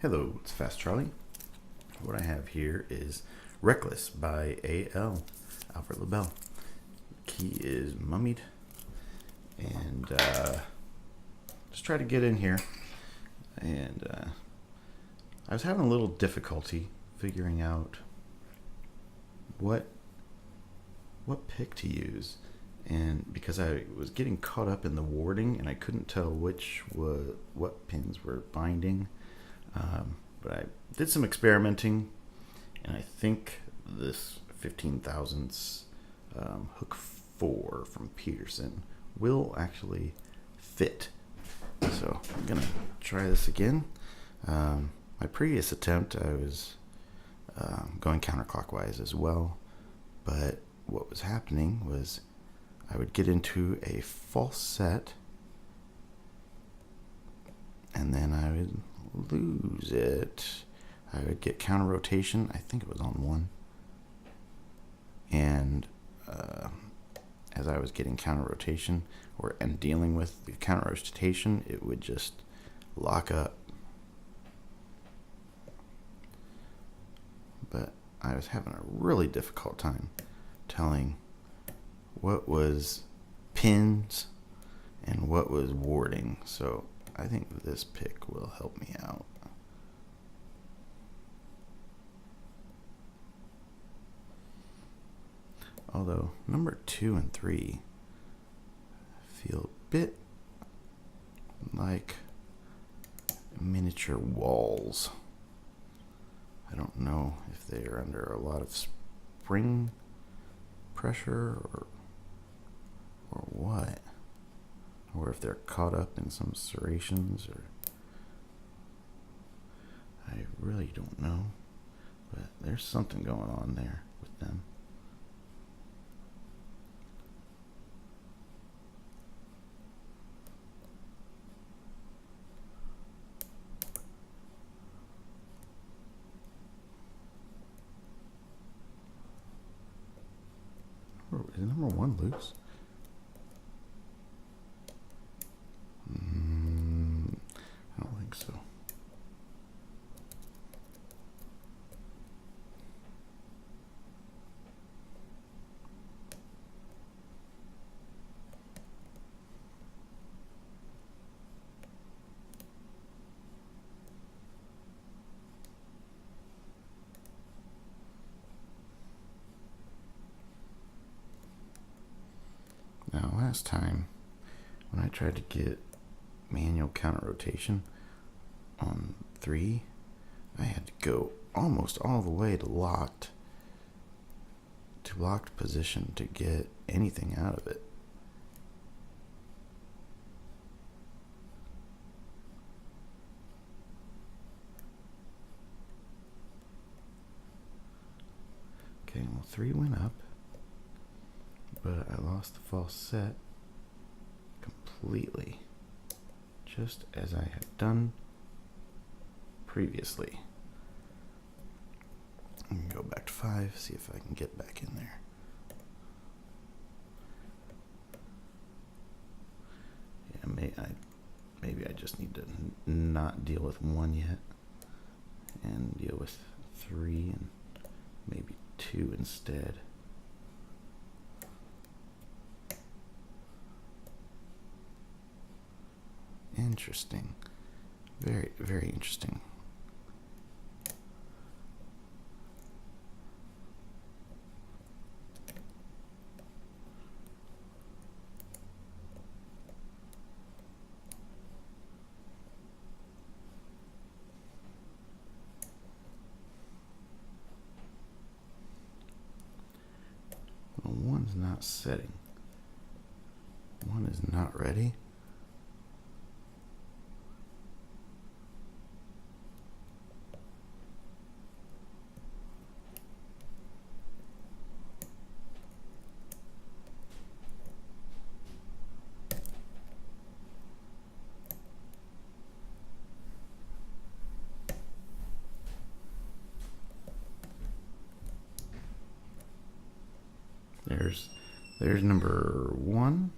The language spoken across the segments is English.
Hello, it's Fast Charlie. What I have here is Reckless by A.L. Albert Lebel. Key is mummied. And just try to get in here. And I was having a little difficulty figuring out what pick to use. And because I was getting caught up in the warding and I couldn't tell what pins were binding. But I did some experimenting, and I think this 15 thousandths hook 4 from Peterson will actually fit. So I'm gonna try this again. My previous attempt, I was going counterclockwise as well, but what was happening was I would get into a false set, and then I would lose it. I would get counter rotation. I think it was on 1. And as I was getting counter rotation and dealing with the counter rotation, it would just lock up. But I was having a really difficult time telling what was pins and what was warding. So I think this pick will help me out. Although number 2 and 3 feel a bit like miniature walls. I don't know if they are under a lot of spring pressure or what. Or if they're caught up in some serrations, or I really don't know, but there's something going on there with them. Is number 1 loose? I don't think so. Now, last time when I tried to get manual counter rotation on 3, I had to go almost all the way to locked position to get anything out of it. Okay, well, 3 went up, but I lost the false set completely, just as I had done previously. I'm going to go back to 5, see if I can get back in there. Yeah, maybe I just need to not deal with 1 yet, and deal with 3 and maybe 2 instead. Interesting. Very, very interesting. Well, 1's not setting. 1 is not ready. There's number 1.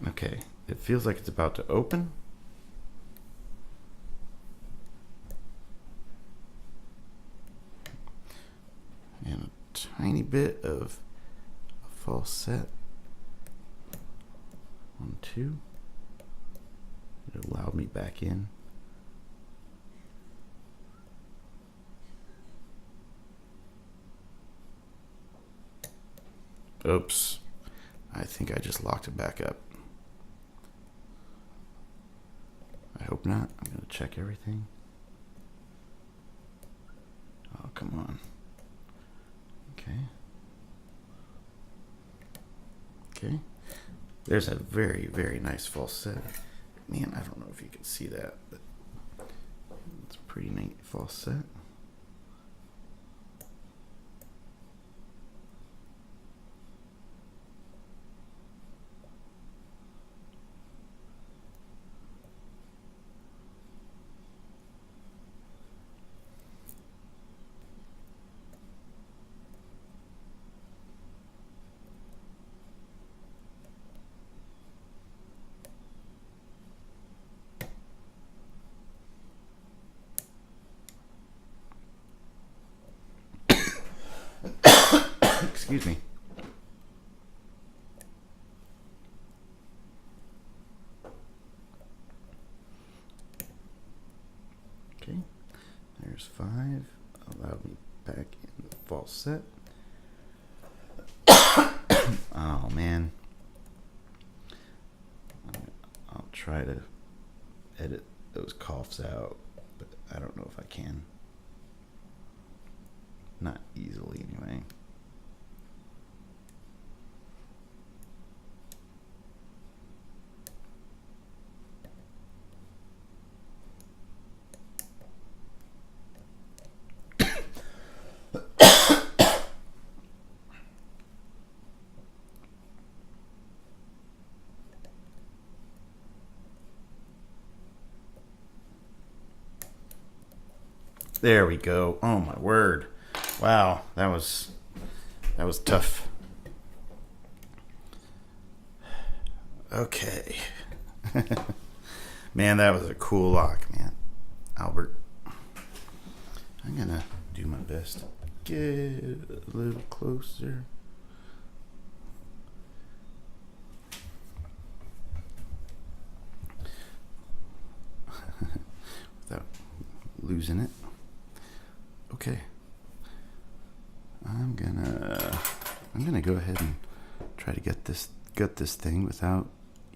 Okay, It feels like it's about to open. And a tiny bit of a false set. 1, 2. It allowed me back in. Oops. I think I just locked it back up. I hope not. I'm going to check everything. Oh, come on. Okay. Okay. There's a very, very nice false set. Man, I don't know if you can see that, but it's a pretty neat false set. Excuse me. Okay, there's 5. Allowed me back in the false set. Oh man. I'll try to edit those coughs out, but I don't know if I can. Not easily anyway. There we go. Oh my word. Wow, that was tough. Okay. Man, that was a cool lock, man. Albert. I'm gonna do my best to get a little closer. Without losing it. Okay. I'm gonna go ahead and try to get this thing without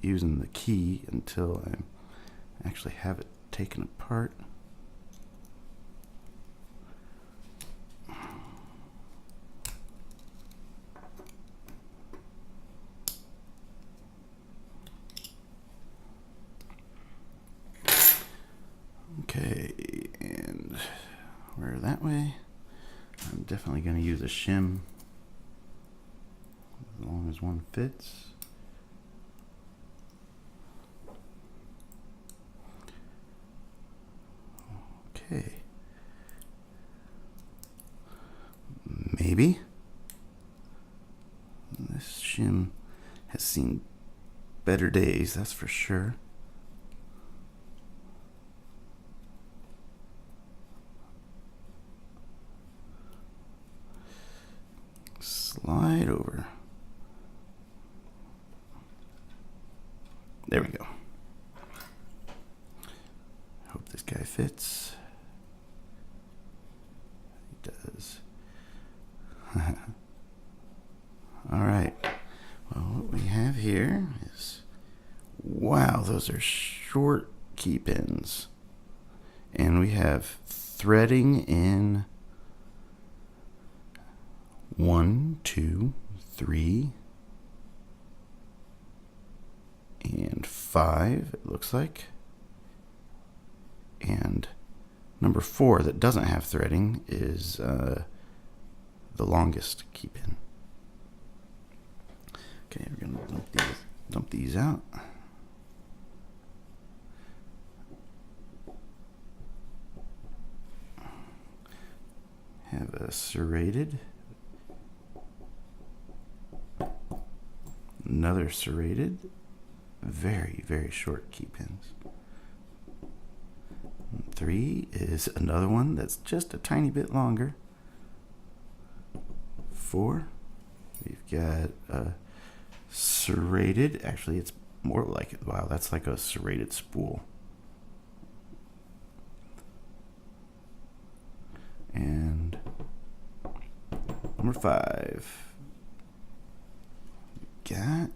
using the key until I actually have it taken apart. Okay, and we're that way. I'm definitely going to use a shim as long as one fits. Okay. Maybe. This shim has seen better days, that's for sure. Slide over. There we go. Hope this guy fits. He does. All right. Well, what we have here is, wow, those are short key pins. And we have threading in 1, 2, 3, and 5, it looks like. And number 4 that doesn't have threading is the longest key pin. Okay, we're going to dump these out. Have a serrated. Another serrated. very, very short key pins. 3 is another one that's just a tiny bit longer. 4, we've got a serrated, actually it's more like, wow, that's like a serrated spool. And number 5, got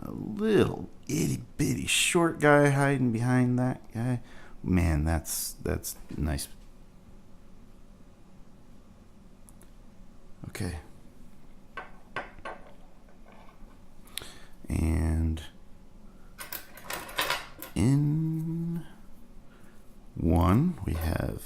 a little itty bitty short guy hiding behind that guy. Man, that's nice. Okay. And in 1 we have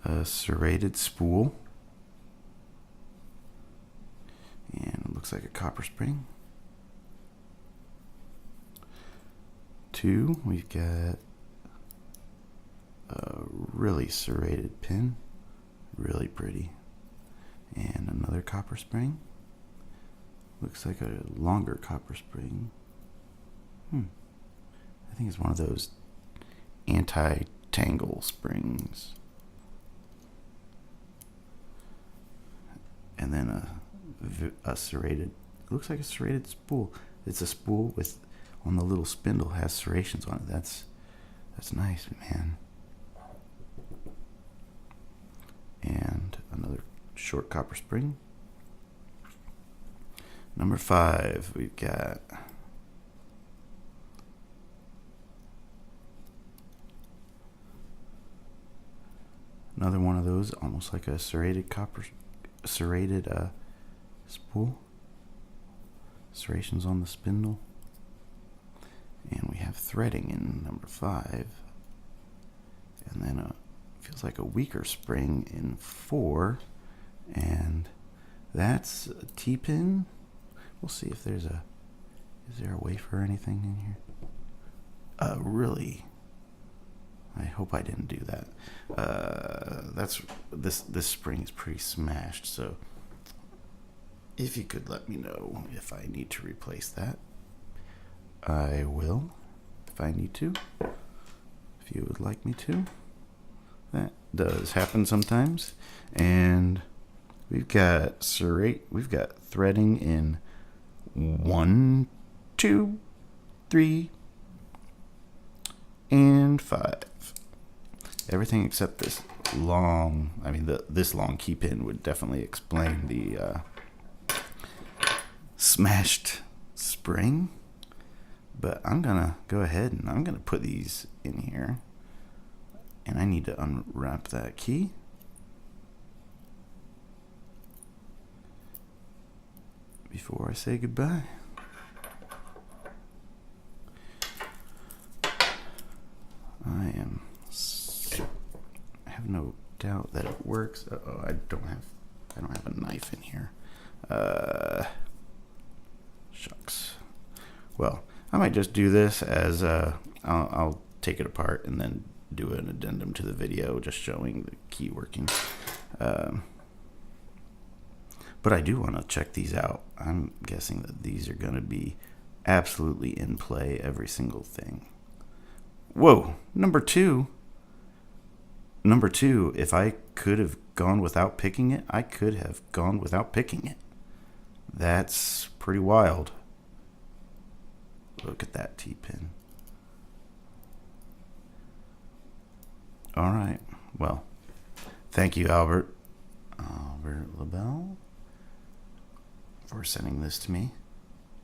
a serrated spool, and it looks like a copper spring. 2, we've got a really serrated pin, really pretty, and another copper spring. Looks like a longer copper spring. I think it's one of those anti-tangle springs. And then a serrated, it looks like a serrated spool. It's a spool with, on the little spindle, has serrations on it. That's nice, man. And another short copper spring. Number 5, we've got another one of those, almost like a serrated spool. Serrations on the spindle. And we have threading in number 5. And then feels like a weaker spring in 4. And that's a T-pin. We'll see if there's is there a wafer or anything in here? Really? I hope I didn't do that. This spring is pretty smashed, so if you could let me know if I need to replace that, I will, if I need to, if you would like me to. That does happen sometimes. And we've got threading in 1, 2, 3, and 5. Everything except this long, this long key pin would definitely explain the smashed spring. But I'm gonna go ahead and I'm gonna put these in here. And I need to unwrap that key. Before I say goodbye. I have no doubt that it works. Uh-oh, I don't have a knife in here. Shucks. Well, I might just do this as I'll take it apart and then do an addendum to the video just showing the key working. But I do want to check these out. I'm guessing that these are going to be absolutely in play, every single thing. Whoa, number 2, if I could have gone without picking it, I could have gone without picking it. That's pretty wild. Look at that T-pin. All right, well, thank you, Albert Lebel, for sending this to me.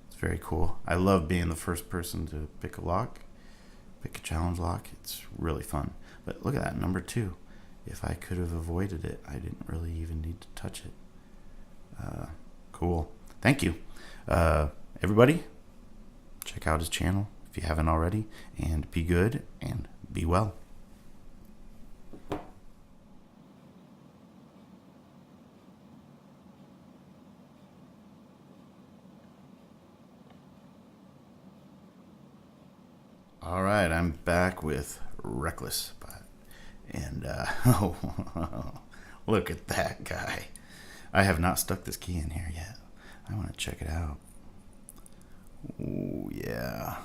It's very cool. I love being the first person to pick a challenge lock. It's really fun. But look at that, number 2. If I could have avoided it, I didn't really even need to touch it. Cool. Thank you. Everybody, check out his channel if you haven't already, and be good and be well. All right, I'm back with Reckless by And, oh, look at that guy. I have not stuck this key in here yet. I want to check it out. Oh, yeah.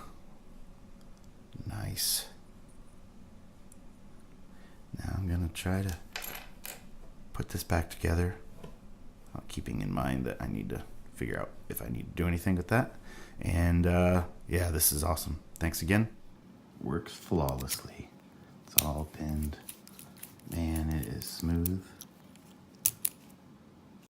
Nice. Now I'm going to try to put this back together, keeping in mind that I need to figure out if I need to do anything with that. And yeah, this is awesome. Thanks again. Works flawlessly. It's all pinned. Man, it is smooth.